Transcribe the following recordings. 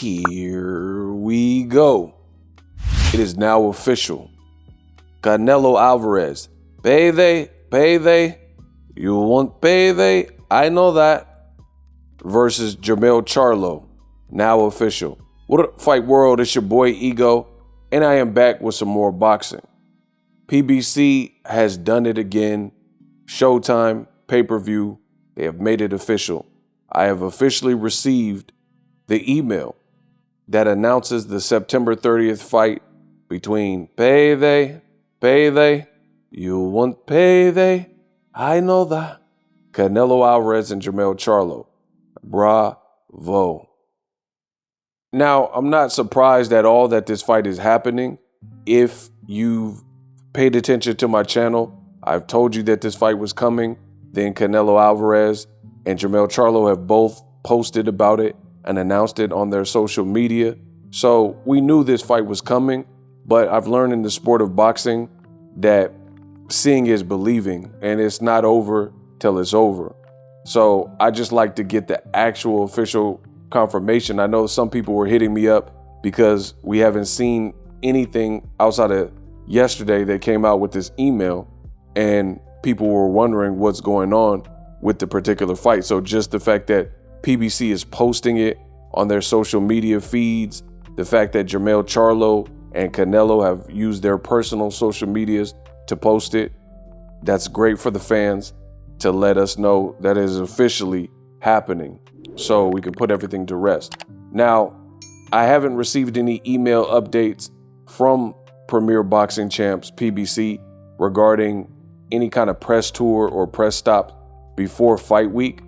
Here we go. It is now official. Canelo Alvarez. Payday. You want payday? I know that. Versus Jermall Charlo. Now official. What up, Fight World? It's your boy Ego, and I am back with some more boxing. PBC has done it again. Showtime, pay-per-view. They have made it official. I have officially received the email that announces the September 30th fight between Payday, you want payday, I know that, Canelo Alvarez and Jermall Charlo. Bravo. Now, I'm not surprised at all that this fight is happening. If you've paid attention to my channel, I've told you that this fight was coming. Then Canelo Alvarez and Jermall Charlo have both posted about it and announced it on their social media. So we knew this fight was coming, but I've learned in the sport of boxing that seeing is believing, and it's not over till it's over. So I just like to get the actual official confirmation. I know some people were hitting me up because we haven't seen anything outside of yesterday that came out with this email, and people were wondering what's going on with the particular fight. So just the fact that PBC is posting it on their social media feeds, the fact that Jermall Charlo and Canelo have used their personal social medias to post it, that's great for the fans to let us know that it is officially happening so we can put everything to rest. Now, I haven't received any email updates from Premier Boxing Champs, PBC, regarding any kind of press tour or press stop before fight week.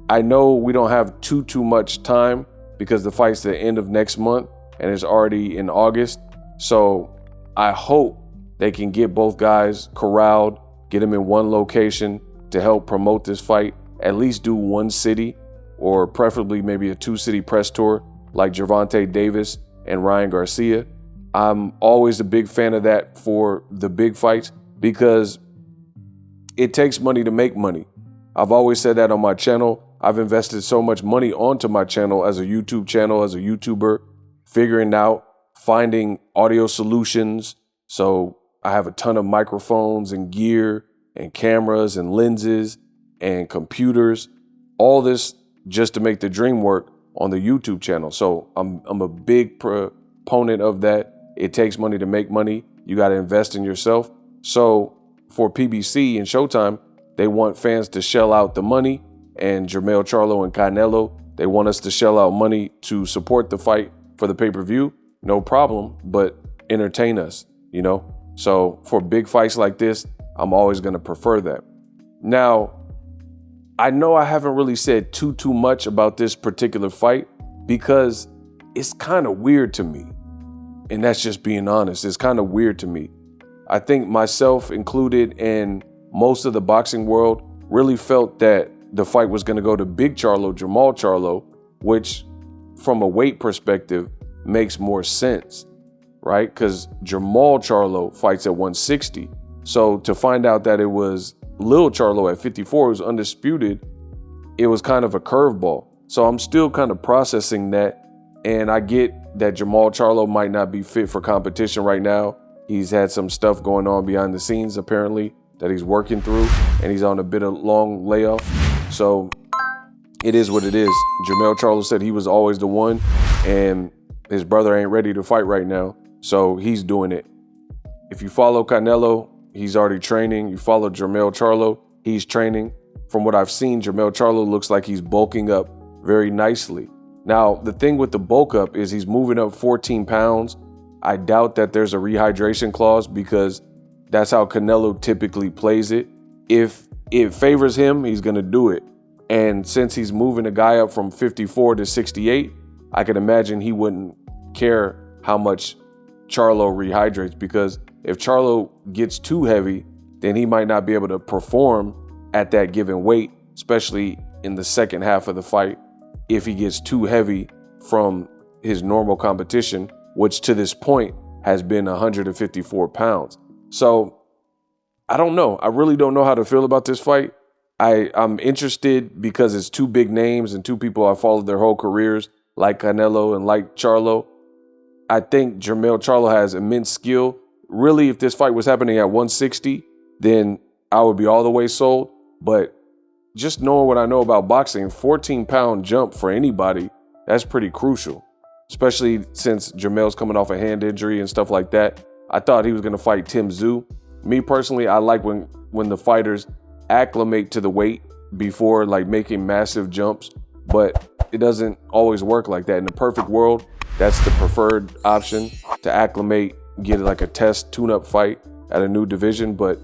I know we don't have too much time because the fight's the end of next month and it's already in August. So I hope they can get both guys corralled, get them in one location to help promote this fight, at least do one city or preferably maybe a 2-city press tour like Gervonta Davis and Ryan Garcia. I'm always a big fan of that for the big fights because it takes money to make money. I've always said that on my channel. I've invested so much money onto my channel as a YouTube channel, as a YouTuber, figuring out, finding audio solutions. So I have a ton of microphones and gear and cameras and lenses and computers, all this just to make the dream work on the YouTube channel. So I'm a big proponent of that. It takes money to make money. You got to invest in yourself. So for PBC and Showtime, they want fans to shell out the money, and Jermall Charlo and Canelo, they want us to shell out money to support the fight for the pay-per-view. No problem, but entertain us, you know? So for big fights like this, I'm always going to prefer that. Now, I know I haven't really said too much about this particular fight because it's kind of weird to me. And that's just being honest. It's kind of weird to me. I think myself included and most of the boxing world really felt that the fight was going to go to Big Charlo, Jermall Charlo, which from a weight perspective makes more sense, right? Because Jermall Charlo fights at 160. So to find out that it was Lil Charlo at 54, who's undisputed, it was kind of a curveball. So I'm still kind of processing that. And I get that Jermall Charlo might not be fit for competition right now. He's had some stuff going on behind the scenes, apparently, that he's working through, and he's on a bit of long layoff. So it is what it is. Jermall Charlo said he was always the one, and his brother ain't ready to fight right now, so he's doing it. If you follow Canelo, he's already training. You follow Jermall Charlo, he's training. From what I've seen, Jermall Charlo looks like he's bulking up very nicely. Now, the thing with the bulk up is he's moving up 14 pounds. I doubt that there's a rehydration clause because that's how Canelo typically plays it. If it favors him, he's going to do it. And since he's moving a guy up from 54 to 68, I can imagine he wouldn't care how much Charlo rehydrates, because if Charlo gets too heavy, then he might not be able to perform at that given weight, especially in the second half of the fight, if he gets too heavy from his normal competition, which to this point has been 154 pounds. So I don't know. I really don't know how to feel about this fight. I'm interested because it's two big names and two people I followed their whole careers, like Canelo and like Charlo. I think Jermall Charlo has immense skill. Really, if this fight was happening at 160, then I would be all the way sold. But just knowing what I know about boxing, 14-pound jump for anybody, that's pretty crucial, especially since Jermall's coming off a hand injury and stuff like that. I thought he was going to fight Tim Tszyu. Me personally, I like when the fighters acclimate to the weight before like making massive jumps, but it doesn't always work like that. In the perfect world, that's the preferred option, to acclimate, get like a test tune-up fight at a new division. But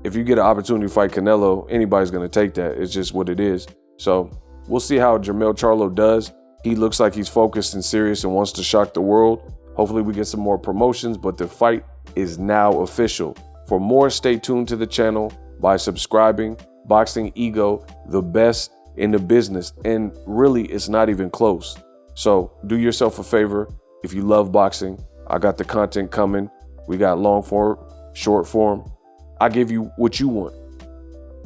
if you get an opportunity to fight Canelo, anybody's going to take that. It's just what it is. So we'll see how Jermall Charlo does. He looks like he's focused and serious and wants to shock the world. Hopefully we get some more promotions, but the fight is now official. For more, stay tuned to the channel by subscribing. Boxingego, the best in the business. And really, it's not even close. So do yourself a favor. If you love boxing, I got the content coming. We got long form, short form. I give you what you want.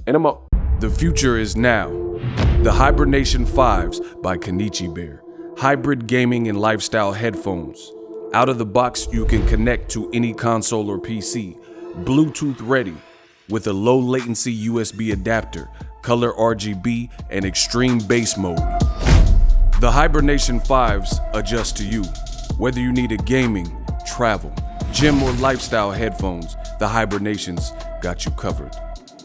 And I'm up. The future is now. The Hibernation 5s by Kenichi Bear. Hybrid gaming and lifestyle headphones. Out of the box, you can connect to any console or PC. Bluetooth ready with a low latency USB adapter, color RGB, and extreme bass mode. The Hibernation 5s adjust to you. Whether you need a gaming, travel, gym, or lifestyle headphones, the Hibernations got you covered.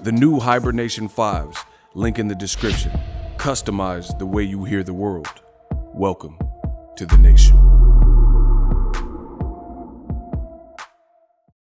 The new Hibernation 5s, link in the description. Customize the way you hear the world. Welcome to the nation.